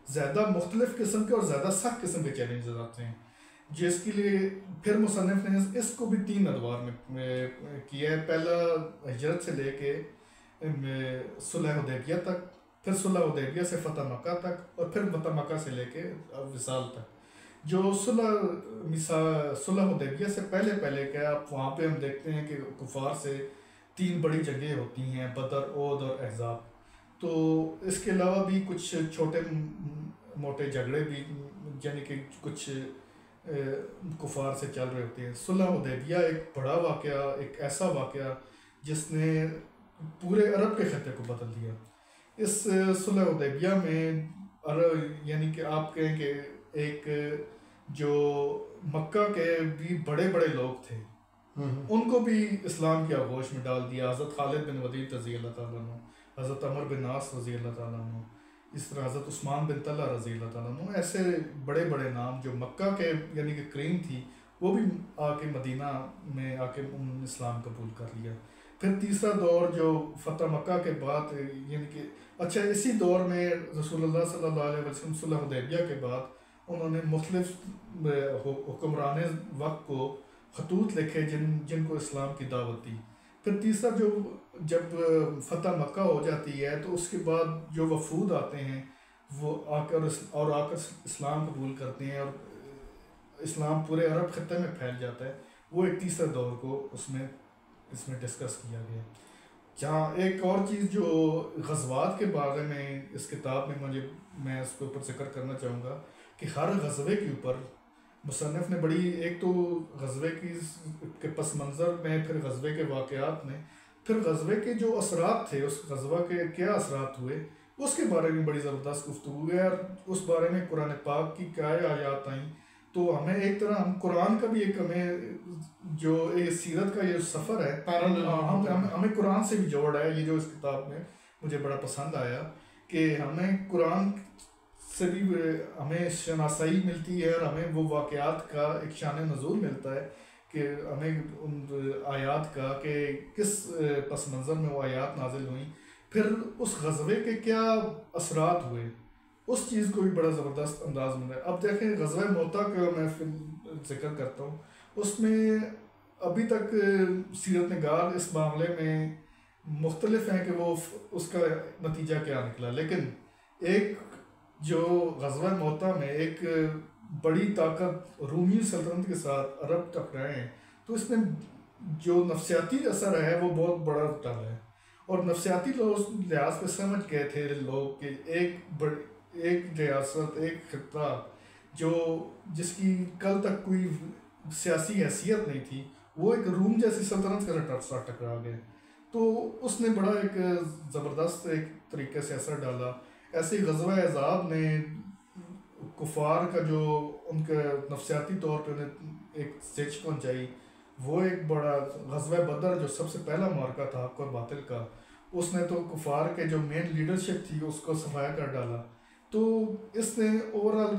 زیادہ مختلف قسم کے اور زیادہ سخت قسم کے چیلنجز آتے ہیں، جس کے لیے پھر مصنف نے اس کو بھی 3 ادوار میں کیا ہے۔ پہلا ہجرت سے لے کے صلح حدیبیہ تک، پھر صلح حدیبیہ سے فتح مکہ تک، اور پھر فتح مکہ سے لے کے وصال تک۔ جو صلح حدیبیہ سے پہلے کیا، وہاں پہ ہم دیکھتے ہیں کہ کفار سے 3 بڑی جنگیں ہوتی ہیں، بدر، احد اور احزاب۔ تو اس کے علاوہ بھی کچھ چھوٹے موٹے جھگڑے بھی یعنی کہ کچھ کفار سے چل رہے ہوتے ہیں۔ صلح حدیبیہ ایک بڑا واقعہ، ایک ایسا واقعہ جس نے پورے عرب کے خطے کو بدل دیا۔ اس صلح حدیبیہ میں یعنی کہ آپ کہیں کہ ایک جو مکہ کے بھی بڑے بڑے لوگ تھے ان کو بھی اسلام کی آغوش میں ڈال دیا۔ حضرت خالد بن ولید رضی اللہ تعالیٰ عنہ، حضرت عمر بن عاص رضی اللہ تعالیٰ عنہ، اس طرح حضرت عثمان بن طلحہ رضی اللہ تعالیٰ عنہ، ایسے بڑے بڑے نام جو مکہ کے یعنی کہ کریم تھی، وہ بھی آ کے مدینہ میں آ کے اسلام قبول کر لیا۔ پھر تیسرا دور جو فتح مکہ کے بعد یعنی کہ اچھا، اسی دور میں رسول اللہ صلی اللہ علیہ وسلم صلح حدیبیہ کے بعد انہوں نے مختلف حکمران وقت کو خطوط لکھے جن کو اسلام کی دعوت دی۔ پھر تیسرا جب فتح مکہ ہو جاتی ہے تو اس کے بعد جو وفود آتے ہیں وہ آ کر اسلام قبول کرتے ہیں اور اسلام پورے عرب خطے میں پھیل جاتا ہے۔ وہ ایک تیسرا دور کو اس میں ڈسکس کیا گیا۔ جہاں ایک اور چیز جو غزوات کے بارے میں اس کتاب میں اس کے اوپر ذکر کرنا چاہوں گا کہ ہر غزوے کے اوپر مصنف نے بڑی، ایک تو غزوے کے پس منظر میں، پھر غزوے کے واقعات میں، پھر غزوے کے جو اثرات تھے، اس غزوہ کے کیا اثرات ہوئے اس کے بارے میں بڑی زبردست گفتگو ہے، اور اس بارے میں قرآن پاک کی کیا آیات آئیں۔ تو ہمیں ایک طرح ہم قرآن کا بھی ایک ہمیں جو سیرت کا یہ سفر ہے، ہمیں قرآن سے بھی جوڑ ہے۔ یہ جو اس کتاب میں مجھے بڑا پسند آیا کہ ہمیں قرآن سے بھی ہمیں شناسائی ملتی ہے، اور ہمیں وہ واقعات کا ایک شان نزول ملتا ہے کہ ہمیں ان آیات کا کہ کس پس منظر میں وہ آیات نازل ہوئیں، پھر اس غزوے کے کیا اثرات ہوئے، اس چیز کو بھی بڑا زبردست انداز میں ہے۔ اب دیکھیں غزوہ موتا کا میں ذکر کرتا ہوں، اس میں ابھی تک سیرت نگار اس معاملے میں مختلف ہیں کہ وہ اس کا نتیجہ کیا نکلا، لیکن ایک جو غزوہ موتا میں ایک بڑی طاقت رومی سلطنت کے ساتھ عرب ٹکرائے ہیں، تو اس میں جو نفسیاتی اثر ہے وہ بہت بڑا ڈالا ہے، اور نفسیاتی لحاظ پہ سمجھ گئے تھے لوگ کہ ایک ریاست، ایک خطہ جس کی کل تک کوئی سیاسی حیثیت نہیں تھی، وہ ایک روم جیسی سلطنت کے ساتھ ٹکرا گئے۔ تو اس نے بڑا ایک زبردست ایک طریقے سے اثر ڈالا۔ ایسے ہی غزوہ احزاب نے کفار کا جو ان کے نفسیاتی طور پہ انہیں ایک سچ پہنچائی، وہ ایک بڑا غزوہ بدر جو سب سے پہلا معرکہ تھا حق اور باطل کا، اس نے تو کفار کے جو مین لیڈرشپ تھی اس کو صفایا کر ڈالا۔ تو اس نے اوورآل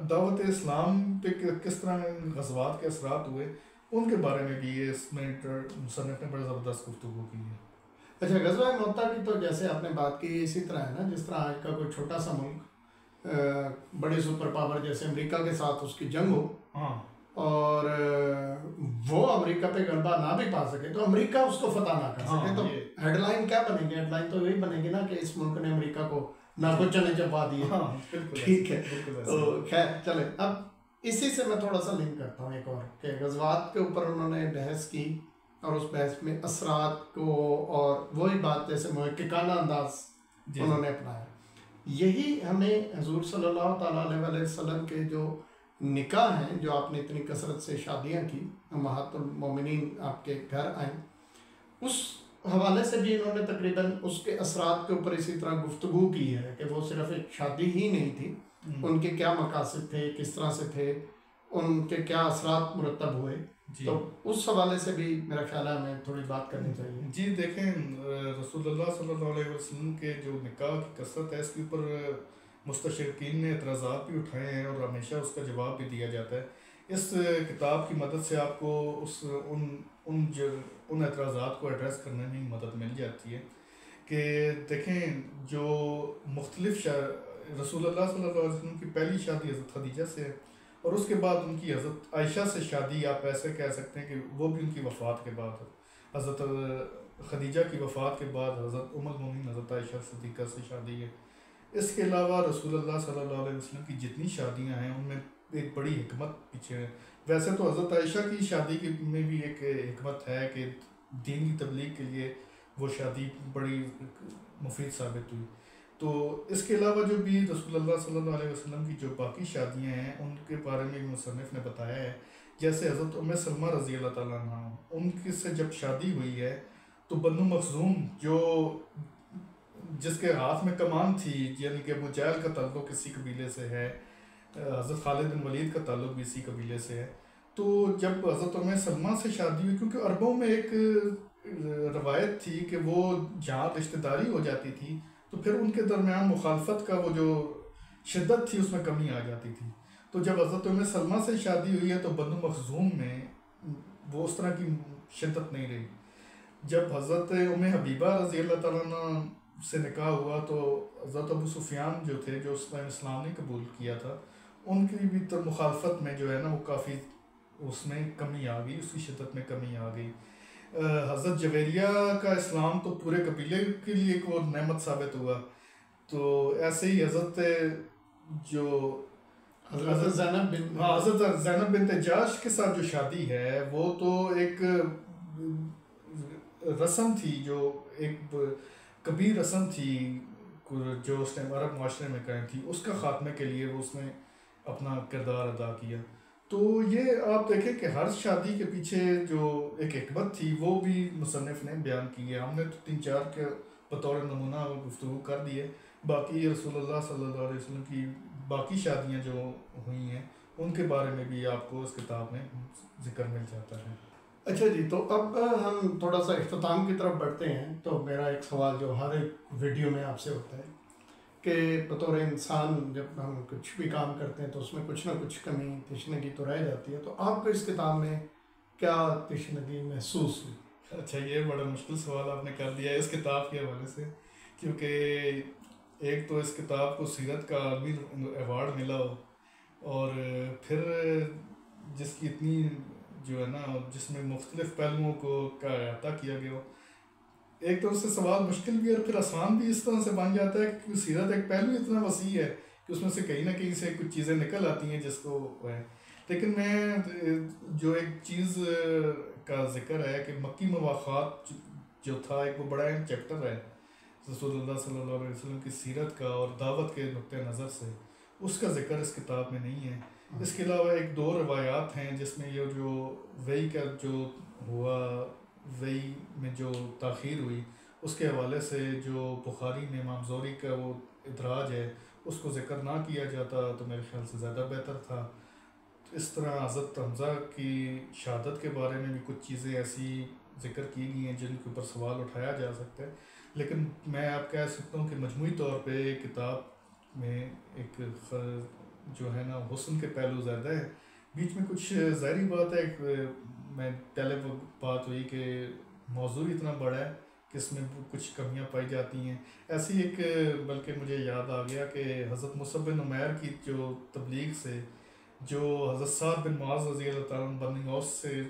دعوت اسلام پہ کس طرح غزوات کے اثرات ہوئے ان کے بارے میں بھی اس میں مصنف نے بڑا زبردست گفتگو کی ہے۔ اچھا، غزوہ موتا کی تو جیسے آپ نے بات کی اسی طرح ہے نا، جس طرح آج کا کوئی چھوٹا سا ملک بڑے سپر پاور جیسے امریکہ کے ساتھ اس کی جنگ ہو، ہاں، اور وہ امریکہ پہ غلبہ نہ بھی پا سکے تو امریکہ اس کو فتح نہ کر سکے تو ہیڈ لائن کیا بنے گی؟ ہیڈ لائن تو یہی بنے گی نا کہ اس ملک نے امریکہ کو نہ کچھ چنے چپا دیے. ٹھیک ہے. تو خیر چلے اب اسی سے میں تھوڑا سا لنک کرتا ہوں ایک اور کہ غزوات کے اوپر انہوں نے بحث کی اور اس بحث میں اثرات کو اور وہی بات جیسے محققانہ انداز انہوں نے اپنایا. یہی ہمیں حضور صلی اللہ تعالیٰ علیہ وسلم کے جو نکاح ہیں جو آپ نے اتنی کثرت سے شادیاں کی امہات المومنین آپ کے گھر آئیں اس حوالے سے بھی انہوں نے تقریباً اس کے اثرات کے اوپر اسی طرح گفتگو کی ہے کہ وہ صرف ایک شادی ہی نہیں تھی, ان کے کیا مقاصد تھے, کس طرح سے تھے, ان کے کیا اثرات مرتب ہوئے. تو اس حوالے سے بھی میرا خیال ہے ہمیں تھوڑی بات کرنی چاہیے. جی دیکھیں رسول اللہ صلی اللہ علیہ وسلم کے جو نکاح کی کثرت ہے اس کے اوپر مستشرقین نے اعتراضات بھی اٹھائے ہیں اور ہمیشہ اس کا جواب بھی دیا جاتا ہے. اس کتاب کی مدد سے آپ کو ان اعتراضات کو ایڈریس کرنے میں مدد مل جاتی ہے کہ دیکھیں جو مختلف رسول اللہ صلی اللہ علیہ وسلم کی پہلی شادی حضرت خدیجہ سے ہے اور اس کے بعد ان کی حضرت عائشہ سے شادی آپ ایسے کہہ سکتے ہیں کہ وہ بھی ان کی وفات کے بعد ہے. حضرت خدیجہ کی وفات کے بعد حضرت ام المومنین حضرت عائشہ صدیقہ سے شادی ہے. اس کے علاوہ رسول اللہ صلی اللہ علیہ وسلم کی جتنی شادیاں ہیں ان میں ایک بڑی حکمت پیچھے ہے. ویسے تو حضرت عائشہ کی شادی میں بھی ایک حکمت ہے کہ دین کی تبلیغ کے لیے وہ شادی بڑی مفید ثابت ہوئی. تو اس کے علاوہ جو بھی رسول اللہ صلی اللہ علیہ وسلم کی جو باقی شادیاں ہیں ان کے بارے میں مصنف نے بتایا ہے. جیسے حضرت ام سلمہ رضی اللہ تعالیٰ عنہ ان کی سے جب شادی ہوئی ہے تو بنو مخزوم جو جس کے ہاتھ میں کمان تھی یعنی کہ ابو جہل کا تعلق کسی قبیلے سے ہے, حضرت خالد بن ولید کا تعلق بھی اسی قبیلے سے ہے. تو جب حضرت ام سلمہ سے شادی ہوئی کیونکہ عربوں میں ایک روایت تھی کہ وہ جہاں رشتہ داری ہو جاتی تھی تو پھر ان کے درمیان مخالفت کا وہ جو شدت تھی اس میں کمی آ جاتی تھی. تو جب حضرت ام سلمہ سے شادی ہوئی ہے تو بنو مخزوم میں وہ اس طرح کی شدت نہیں رہی. جب حضرت ام حبیبہ رضی اللہ تعالیٰ عنہ سے نکاح ہوا تو حضرت ابو سفیان جو تھے جو اس ٹائم اسلام نے قبول کیا تھا ان کی بھی مخالفت میں جو ہے نا وہ کافی اس میں کمی آ گئی, اس کی شدت میں کمی آ گئی. حضرت جویریہ کا اسلام تو پورے قبیلے کے لیے ایک وہ نعمت ثابت ہوا. تو ایسے ہی حضرت زینب بنت جاش کے ساتھ جو شادی ہے وہ تو ایک رسم تھی, جو ایک کبیر رسم تھی جو اس ٹائم عرب معاشرے میں قائم تھی, اس کا خاتمے کے لیے وہ اس نے اپنا کردار ادا کیا. تو یہ آپ دیکھیں کہ ہر شادی کے پیچھے جو ایک حکمت تھی وہ بھی مصنف نے بیان کی ہے. ہم نے تو 3-4 کے بطور نمونہ گفتگو کر دی ہے. باقی رسول اللہ صلی اللہ علیہ وسلم کی باقی شادیاں جو ہوئی ہیں ان کے بارے میں بھی آپ کو اس کتاب میں ذکر مل جاتا ہے. اچھا جی, تو اب ہم تھوڑا سا اختتام کی طرف بڑھتے ہیں. تو میرا ایک سوال جو ہر ایک ویڈیو میں آپ سے ہوتا ہے کہ بطور انسان جب ہم کچھ بھی کام کرتے ہیں تو اس میں کچھ نہ کچھ کمی تشنگی تو رہ جاتی ہے. تو آپ کو اس کتاب میں کیا تشنگی محسوس ہوئی؟ اچھا, یہ بڑا مشکل سوال آپ نے کر دیا ہے اس کتاب کے حوالے سے, کیونکہ ایک تو اس کتاب کو سیرت کا عالمی ایوارڈ ملا ہو اور پھر جس کی اتنی جو ہے نا جس میں مختلف پہلوؤں کا احاطہ کیا گیا ہو. ایک تو اس سے سوال مشکل بھی ہے اور پھر آسان بھی اس طرح سے بن جاتا ہے کہ سیرت ایک پہلو اتنا وسیع ہے کہ اس میں سے کہیں نہ کہیں سے کچھ چیزیں نکل آتی ہیں جس کو ہے. لیکن میں جو ایک چیز کا ذکر ہے کہ مکی مواخات جو تھا ایک وہ بڑا اہم چیپٹر ہے رسول اللہ صلی اللہ علیہ وسلم کی سیرت کا اور دعوت کے نقطۂ نظر سے, اس کا ذکر اس کتاب میں نہیں ہے. اس کے علاوہ 2 روایات ہیں جس میں یہ جو وحی کا جو ہوا وحی میں جو تاخیر ہوئی اس کے حوالے سے جو بخاری میں امام زہری کا وہ ادراج ہے اس کو ذکر نہ کیا جاتا تو میرے خیال سے زیادہ بہتر تھا. اس طرح حضرت حمزہ کی شہادت کے بارے میں بھی کچھ چیزیں ایسی ذکر کی گئی ہیں جن کے اوپر سوال اٹھایا جا سکتا ہے. لیکن میں آپ کہہ سکتا ہوں کہ مجموعی طور پہ کتاب میں ایک جو ہے نا حسن کے پہلو زیادہ ہے. بیچ میں کچھ ظاہری بات ہے, میں پہلے بات ہوئی کہ موضوع اتنا بڑا ہے کہ اس میں کچھ کمیاں پائی جاتی ہیں. ایسی ایک بلکہ مجھے یاد آ گیا کہ حضرت مصعب بن عمیر کی جو تبلیغ سے جو حضرت سعد بن معاذ رضی اللہ تعالیٰ عنہ بنی اوس سے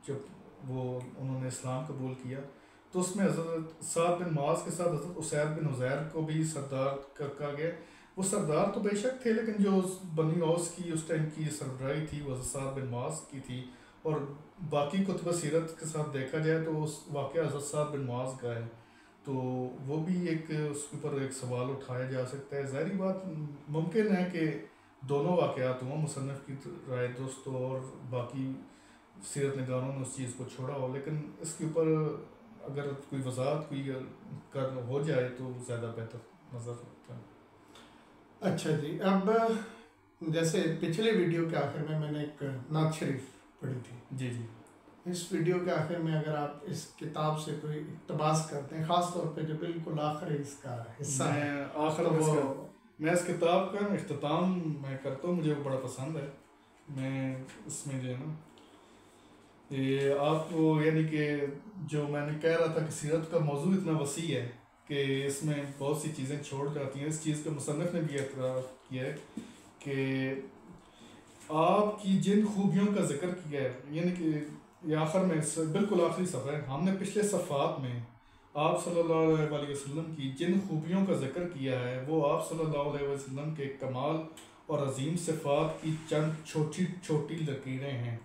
جب انہوں نے اسلام قبول کیا تو اس میں حضرت سعد بن معاذ کے ساتھ حضرت اسید بن حضیر کو بھی سردار کہا گیا. وہ سردار تو بے شک تھے لیکن جو بنی اوس کی اس ٹائم کی سربراہی تھی وہ حضرت سعد بن معاذ کی تھی. اور باقی کتب سیرت کے ساتھ دیکھا جائے تو اس واقعہ حضرت سعد بن معاذ کا ہے. تو وہ بھی ایک اس کے اوپر ایک سوال اٹھایا جا سکتا ہے. ظاہری بات ممکن ہے کہ دونوں واقعات ہوں, مصنف کی رائے درست ہو اور باقی سیرت نگاروں نے اس چیز کو چھوڑا ہو, لیکن اس کے اوپر اگر کوئی وضاحت کوئی ہو جائے تو زیادہ بہتر نظر آتا ہے. اچھا جی, اب جیسے پچھلے ویڈیو کے آخر میں نے ایک نعت شریف پڑھی تھی. جی جی. اس ویڈیو کے آخر میں اگر آپ اس کتاب سے کوئی اقتباس کرتے ہیں, خاص طور پہ جو بالکل آخری اس کا حصہ ہے, میں اس کتاب کا اختتام میں کرتا ہوں, مجھے وہ بڑا پسند ہے. میں اس میں جو ہے نا یہ آپ کو یعنی کہ جو میں نے کہہ رہا تھا کہ سیرت کا موضوع اتنا وسیع ہے کہ اس میں بہت سی چیزیں چھوڑ جاتی ہیں. اس چیز کے مصنف نے بھی اعتراف کیا ہے کہ آپ کی جن خوبیوں کا ذکر کیا ہے, یعنی کہ یہ آخر میں بالکل آخری صفحہ ہے, ہم نے پچھلے صفحات میں آپ صلی اللہ علیہ وسلم کی جن خوبیوں کا ذکر کیا ہے وہ آپ صلی اللہ علیہ وسلم کے کمال اور عظیم صفات کی چند چھوٹی چھوٹی لکیریں ہیں,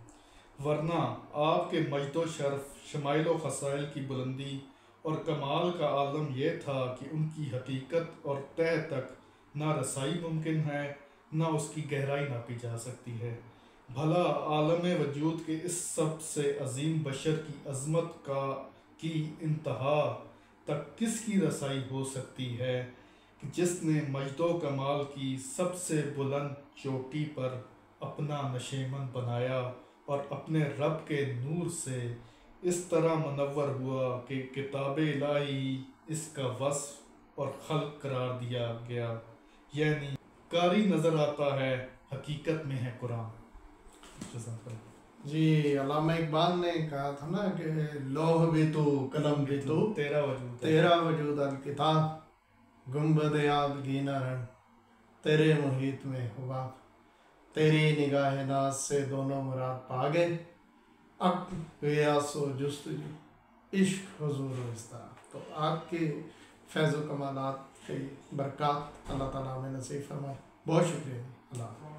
ورنہ آپ کے مجد و شرف, شمائل و خصائل کی بلندی اور کمال کا عالم یہ تھا کہ ان کی حقیقت اور تہ تک نہ رسائی ممکن ہے نہ اس کی گہرائی ناپی جا سکتی ہے. بھلا عالم وجود کے اس سب سے عظیم بشر کی عظمت کی انتہا تک کس کی رسائی ہو سکتی ہے کہ جس نے مجد و کمال کی سب سے بلند چوٹی پر اپنا نشیمن بنایا اور اپنے رب کے نور سے اس طرح منور ہوا کہ کتاب الہی اس کا وصف اور خلق قرار دیا گیا, یعنی قاری نظر آتا ہے حقیقت میں ہے قرآن. جی, علامہ اقبال نے کہا تھا نا کہ لوح بھی تو قلم بھی تو تیرا وجود الکتاب گنبد آبگینہ رنگ تیرے محیط میں حباب, تیری نگاہ ناز سے دونوں مراد پا گئے, اب ویاس و جستجو عشق حضور و استرا. تو آپ کے فیض و کمالات کی برکات اللہ تعالیٰ میں نصیب فرمائے. بہت شکریہ. اللہ